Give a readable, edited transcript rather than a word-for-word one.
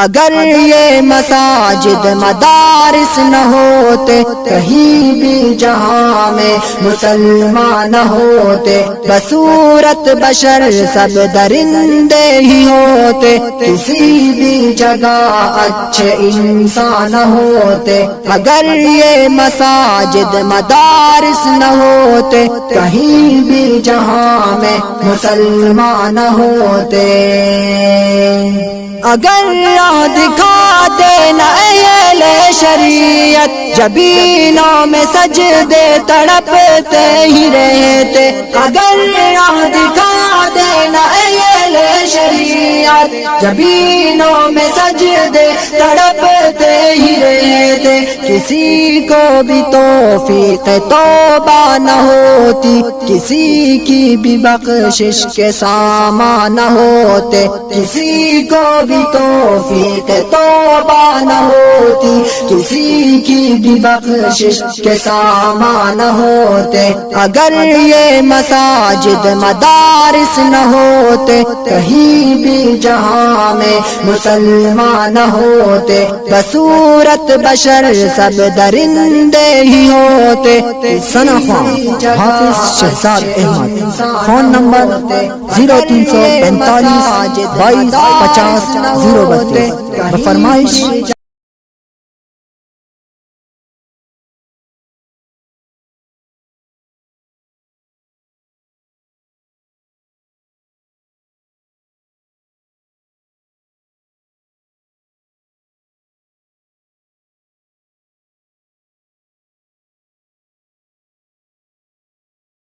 اگر یہ مساجد مدارس نہ ہوتے کہیں بھی جہاں میں مسلمان نہ ہوتے، بصورت بشر سب درندے ہی ہوتے، کسی بھی جگہ اچھے انسان نہ ہوتے۔ اگر یہ مساجد مدارس نہ ہوتے کہیں بھی جہاں میں مسلمان نہ ہوتے۔ اگر دکھا دینا اہل شریعت جبینوں میں سجدے تڑپتے ہی رہتے، اگر دکھا دینا اہل شریعت جبینوں میں سجدے تڑپتے ہی رہتے، کسی کو بھی توفیق توبہ نہ ہوتی، کسی کی بھی بخشش کے سامان نہ ہوتے، کسی کو بھی توفیق توبہ نہ ہوتی، کسی کی بھی بخشش کے سامان نہ ہوتے۔ اگر یہ مساجد مدارس نہ ہوتے کہیں بھی جہاں میں مسلمان نہ ہوتے، بصورت بشر سب درندے ہی ہوتے۔ ثنا خان حافظ شہزاد احمد، فون نمبر 0345 2250 032، بفرمائش